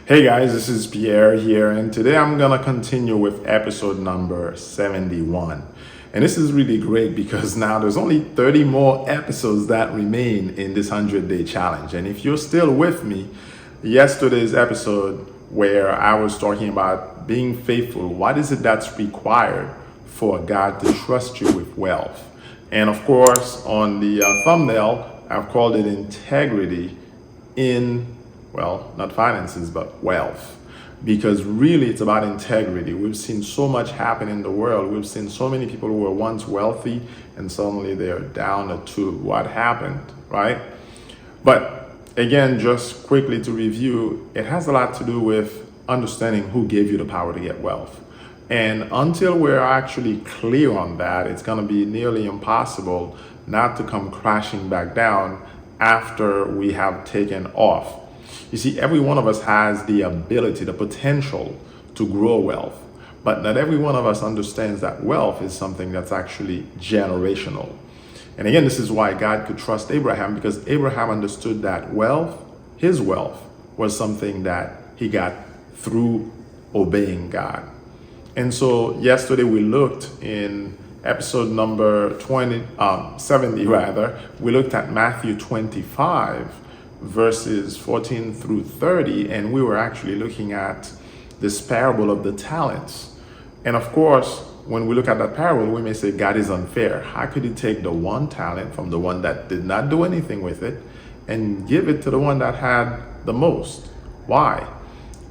Hey guys, this is Pierre here, and today I'm gonna continue with episode number 71. And this is really great because now there's only 30 more episodes that remain in this 100-day challenge. And if you're still with me, yesterday's episode where I was talking about being faithful, what is it that's required for God to trust you with wealth? And of course, on the thumbnail, I've called it integrity in, well, not finances, but wealth. Because really it's about integrity. We've seen so much happen in the world. We've seen so many people who were once wealthy and suddenly they're down to what happened, right? But again, just quickly to review, it has a lot to do with understanding who gave you the power to get wealth. And until we're actually clear on that, it's going to be nearly impossible not to come crashing back down after we have taken off. You see, every one of us has the ability, the potential to grow wealth, but not every one of us understands that wealth is something that's actually generational. And again, this is why God could trust Abraham, because Abraham understood that wealth, his wealth, was something that he got through obeying God. And so yesterday we looked in episode number 70 rather, we looked at Matthew 25, verses 14 through 30, and we were actually looking at this parable of the talents. And of course, when we look at that parable, we may say God is unfair. How could he take the one talent from the one that did not do anything with it and give it to the one that had the most? Why?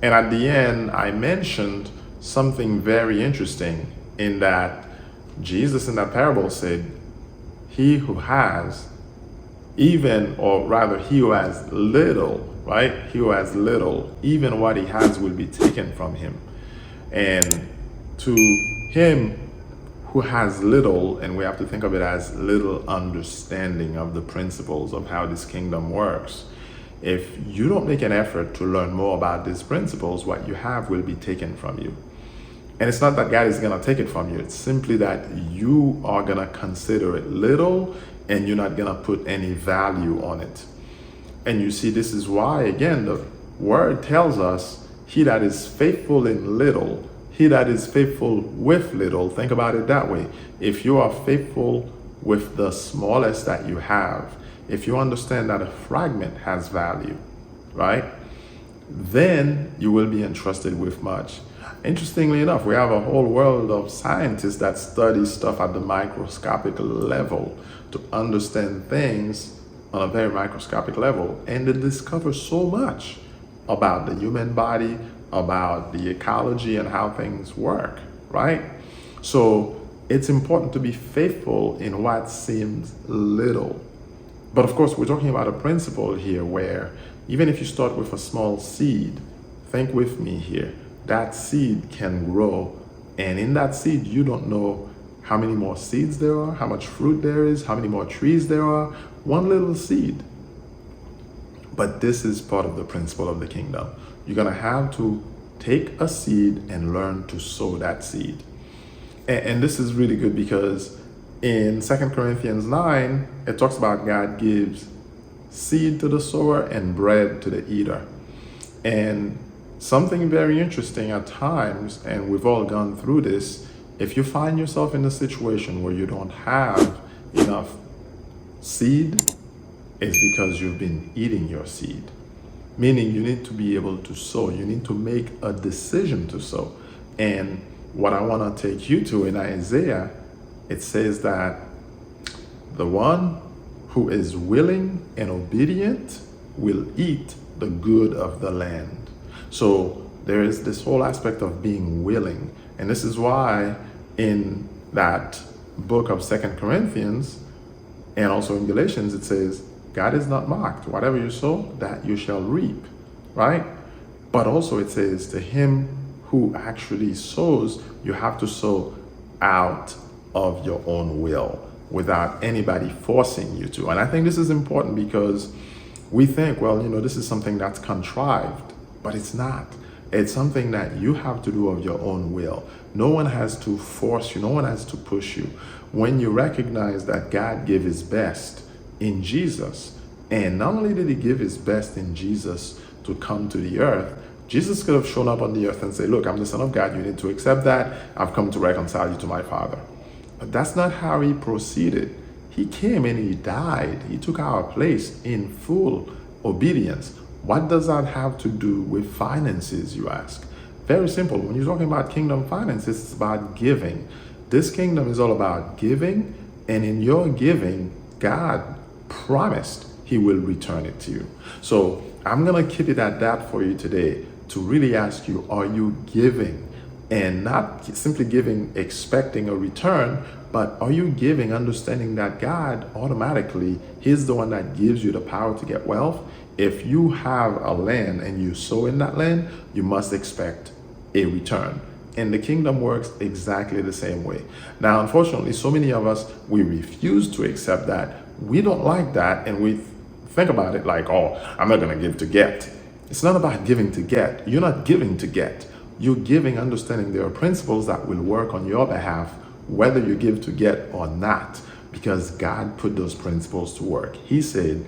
And at the end, I mentioned something very interesting in that Jesus in that parable said, he who has he who has little, right? He who has little, even what he has will be taken from him. And to him who has little, and we have to think of it as little understanding of the principles of how this kingdom works, if you don't make an effort to learn more about these principles, what you have will be taken from you. And it's not that God is going to take it from you. It's simply that you are going to consider it little and you're not going to put any value on it. And you see, this is why, again, the word tells us, he that is faithful in little, he that is faithful with little, think about it that way. If you are faithful with the smallest that you have, if you understand that a fragment has value, right, then you will be entrusted with much. Interestingly enough, we have a whole world of scientists that study stuff at the microscopic level to understand things on a very microscopic level, and they discover so much about the human body, about the ecology and how things work, right? So it's important to be faithful in what seems little. But of course, we're talking about a principle here where even if you start with a small seed, think with me here, that seed can grow, and in that seed you don't know how many more seeds there are, how much fruit there is, how many more trees there are, one little seed. But this is part of the principle of the kingdom. You're gonna have to take a seed and learn to sow that seed. And this is really good because in 2 Corinthians 9, it talks about God gives seed to the sower and bread to the eater. And something very interesting at times, and we've all gone through this, if you find yourself in a situation where you don't have enough seed, it's because you've been eating your seed. Meaning you need to be able to sow. You need to make a decision to sow. And what I want to take you to in Isaiah, it says that the one who is willing and obedient will eat the good of the land. So there is this whole aspect of being willing. And this is why in that book of 2 Corinthians and also in Galatians, it says, God is not mocked. Whatever you sow, that you shall reap, right? But also it says to him who actually sows, you have to sow out of your own will without anybody forcing you to. And I think this is important because we think, well, this is something that's contrived, but it's not. It's something that you have to do of your own will. No one has to force you. No one has to push you. When you recognize that God gave his best in Jesus, and not only did he give his best in Jesus to come to the earth, Jesus could have shown up on the earth and said, look, I'm the Son of God. You need to accept that. I've come to reconcile you to my Father. But that's not how he proceeded. He came and he died. He took our place in full obedience. What does that have to do with finances, you ask? Very simple. When you're talking about kingdom finances, it's about giving. This kingdom is all about giving, and in your giving, God promised he will return it to you. So I'm going to keep it at that for you today to really ask you, are you giving? And not simply giving expecting a return, but are you giving understanding that God automatically, he's the one that gives you the power to get wealth. If you have a land and you sow in that land, you must expect a return. And the kingdom works exactly the same way. Now, unfortunately, so many of us, we refuse to accept that. We don't like that, and we think about it like, oh, I'm not going to give to get. It's not about giving to get. You're not giving to get. You're giving understanding there are principles that will work on your behalf, whether you give to get or not, because God put those principles to work. He said,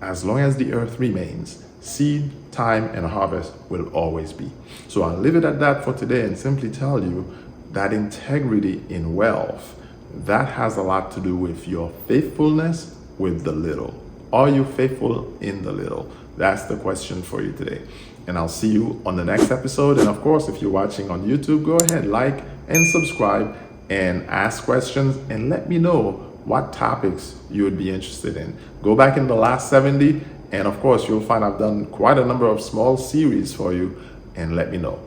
as long as the earth remains, seed, time, and harvest will always be. So I'll leave it at that for today and simply tell you that integrity in wealth, that has a lot to do with your faithfulness with the little. Are you faithful in the little? That's the question for you today. And I'll see you on the next episode. And of course, if you're watching on YouTube, go ahead, like and subscribe and ask questions and let me know what topics you would be interested in. Go back in the last 70, and of course, you'll find I've done quite a number of small series for you, and let me know.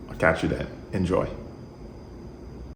I'll catch you then. Enjoy.